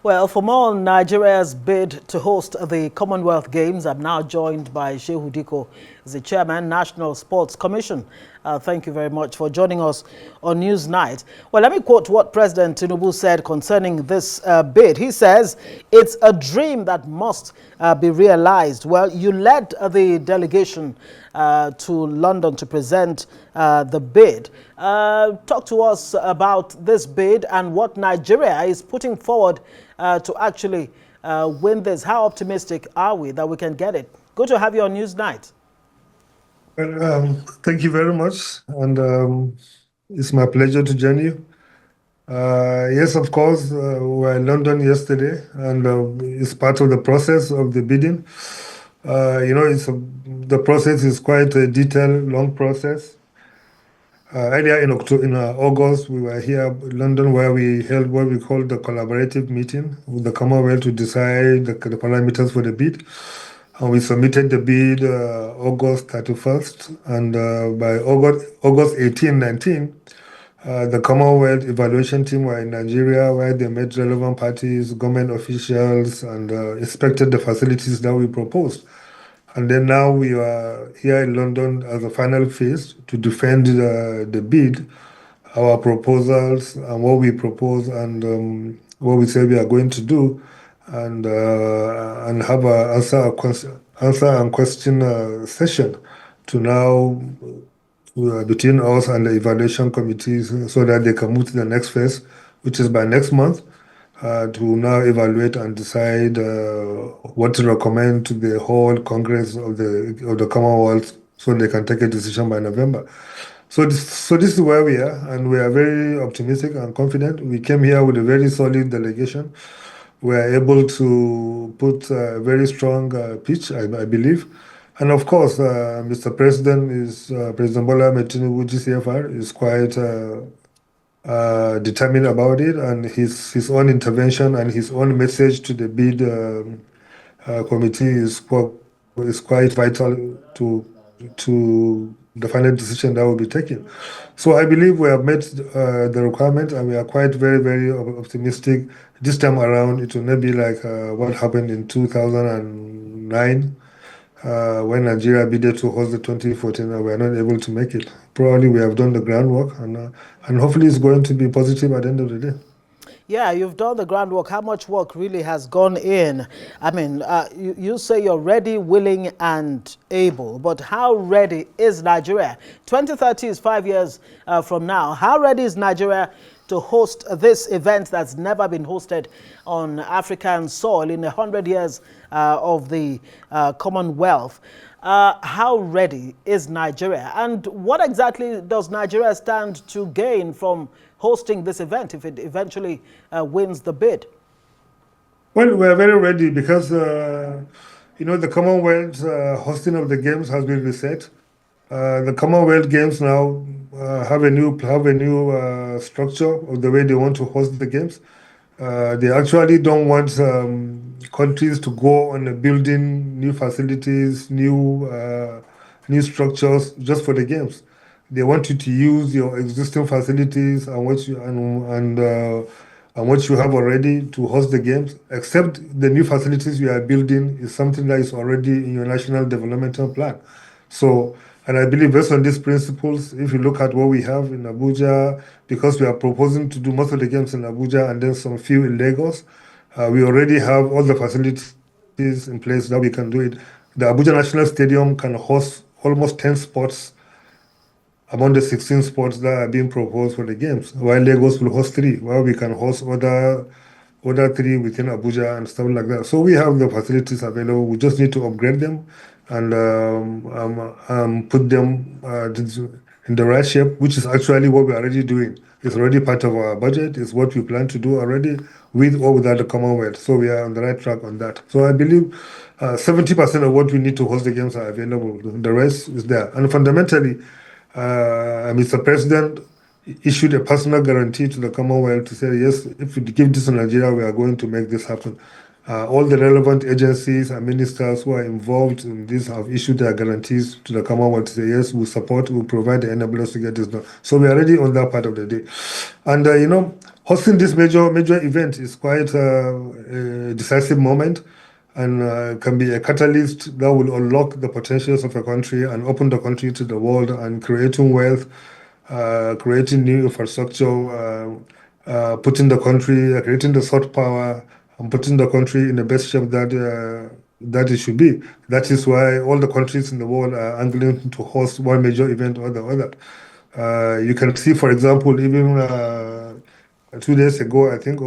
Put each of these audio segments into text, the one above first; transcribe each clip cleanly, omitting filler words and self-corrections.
Well, for more on Nigeria's bid to host the Commonwealth Games, I'm now joined by Shehu Dikko, the Chairman, National Sports Commission. Thank you very much for joining us on Newsnight. Well, let me quote what President Tinubu said concerning this bid. He says, it's a dream that must be realized. Well, you led the delegation to London to present the bid. Talk to us about this bid and what Nigeria is putting forward to actually win this. How optimistic are we that we can get it? Good to have you on Newsnight. Well, thank you very much, and it's my pleasure to join you. Yes, of course, we were in London yesterday, and it's part of the process of the bidding. The process is quite a detailed, long process. Earlier in August, we were here in London where we held what we called the collaborative meeting with the Commonwealth to decide the parameters for the bid. And we submitted the bid August 31st, and by August 18, 19, the Commonwealth evaluation team were in Nigeria where they met relevant parties, government officials, and inspected the facilities that we proposed. And then now we are here in London as a final phase to defend the bid, our proposals, and what we propose, and what we say we are going to do, and have a answer and question session to now between us and the evaluation committees so that they can move to the next phase, which is by next month. To now evaluate and decide what to recommend to the whole Congress of the Commonwealth so they can take a decision by November. So this is where we are, and we are very optimistic and confident. We came here with a very solid delegation. We are able to put a very strong pitch, I believe. And of course, Mr. President Bola Ahmed Tinubu, GCFR, is quite determined about it, and his own intervention and his own message to the bid committee is quite vital to the final decision that will be taken. So I believe we have met the requirement, and we are quite very, very optimistic. This time around, it will not be like what happened in 2009 when Nigeria bidded to host the 2014 and we are not able to make it. Probably we have done the groundwork, and hopefully it's going to be positive at the end of the day. Yeah, you've done the groundwork. How much work really has gone in? I mean, you say you're ready, willing, and able, but how ready is Nigeria? 2030 is 5 years from now. How ready is Nigeria to host this event that's never been hosted on African soil in 100 years of the Commonwealth? How ready is Nigeria? And what exactly does Nigeria stand to gain from hosting this event if it eventually wins the bid? Well, we are very ready because, the Commonwealth hosting of the Games has been reset. The Commonwealth Games now have a new structure of the way they want to host the Games. They actually don't want countries to go on building new facilities, new structures just for the Games. They want you to use your existing facilities and what you have already to host the Games, except the new facilities you are building is something that is already in your national developmental plan. So, and I believe based on these principles, if you look at what we have in Abuja, because we are proposing to do most of the Games in Abuja and then some few in Lagos, we already have all the facilities in place that we can do it. The Abuja National Stadium can host almost 10 sports among the 16 sports that are being proposed for the Games, while Lagos will host 3, while we can host other 3 within Abuja and stuff like that. So we have the facilities available. We just need to upgrade them and put them in the right shape, which is actually what we're already doing. It's already part of our budget. It's what we plan to do already with or without the Commonwealth. So we are on the right track on that. So I believe 70% of what we need to host the Games are available. The rest is there. And fundamentally, Mr. President issued a personal guarantee to the Commonwealth to say, yes, if we give this to Nigeria, we are going to make this happen. All the relevant agencies and ministers who are involved in this have issued their guarantees to the Commonwealth to say, yes, we provide the enablers to get this done. So we are already on that part of the day. And, hosting this major event is quite a decisive moment, and can be a catalyst that will unlock the potentials of a country and open the country to the world and creating wealth, creating new infrastructure, putting the country, creating the soft power, and putting the country in the best shape that it should be. That is why all the countries in the world are angling to host one major event or the other. You can see, for example, even 2 days ago, I think,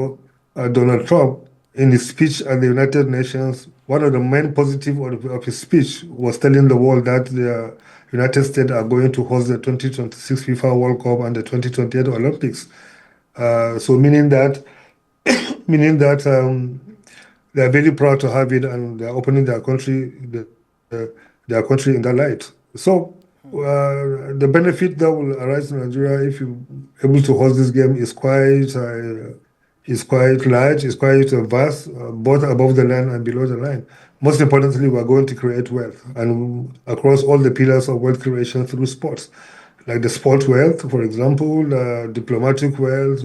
Donald Trump, in his speech at the United Nations, one of the main positive of his speech was telling the world that the United States are going to host the 2026 FIFA World Cup and the 2028 Olympics. So meaning that they are very proud to have it, and they are opening their country, their country in that light. So the benefit that will arise in Nigeria if you're able to host this game is quite large, is quite vast, both above the line and below the line. Most importantly, we're going to create wealth, and across all the pillars of wealth creation through sports, like the sport wealth, for example, diplomatic wealth,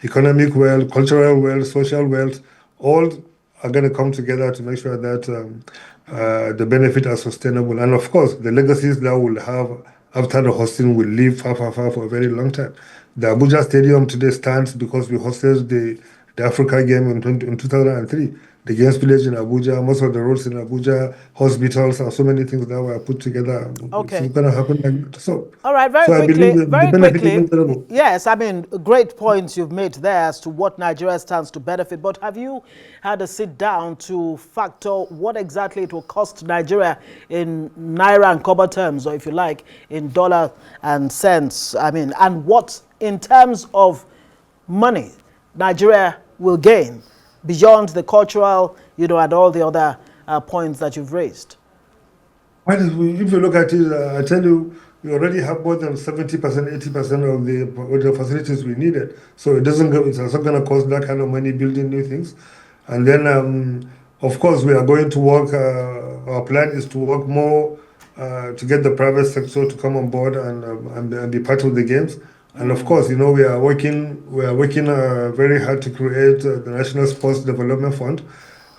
economic wealth, cultural wealth, social wealth, all are going to come together to make sure that the benefits are sustainable. And of course, the legacies that we'll have after the hosting will live far for a very long time. The Abuja Stadium today stands because we hosted the Africa game in 2003. The Games Village in Abuja, most of the roads in Abuja, hospitals, and so many things that were put together. Okay. It's going to happen like that. So, all right, very I quickly, believe the benefit is incredible. yes, I mean, great points you've made there as to what Nigeria stands to benefit, but have you had a sit down to factor what exactly it will cost Nigeria in Naira and Kobo terms, or if you like, in dollar and cents, I mean, and what in terms of money Nigeria will gain beyond the cultural, and all the other points that you've raised? Well, if you look at it, I tell you, we already have more than 70%, 80% of the facilities we needed. So it's not going to cost that kind of money building new things. And then, of course, we are going to work, our plan is to work more to get the private sector to come on board and be part of the games. And of course, we are working very hard to create the National Sports Development Fund.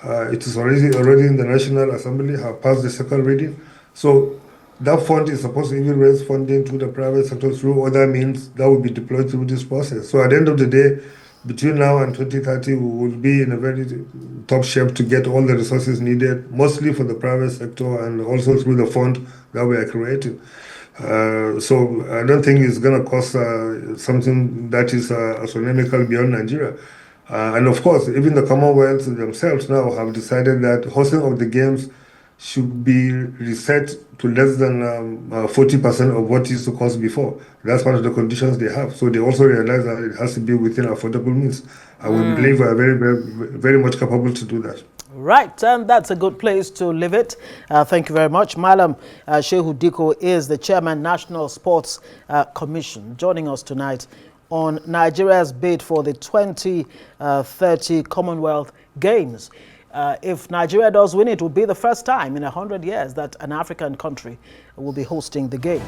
It is already in the National Assembly, have passed the second reading. So that fund is supposed to even raise funding to the private sector through other means that will be deployed through this process. So at the end of the day, between now and 2030, we will be in a very top shape to get all the resources needed, mostly for the private sector and also through the fund that we are creating. So I don't think it's going to cost something that is astronomical beyond Nigeria. And of course, even the Commonwealth themselves now have decided that hosting of the games should be reset to less than 40% of what it used to cost before. That's one of the conditions they have. So they also realize that it has to be within affordable means. And we believe we are very, very, very much capable to do that. Right, and that's a good place to leave it. Thank you very much. Malam Shehu Dikko is the Chairman, National Sports Commission, joining us tonight on Nigeria's bid for the 2030 Commonwealth Games. If Nigeria does win, it will be the first time in 100 years that an African country will be hosting the Games.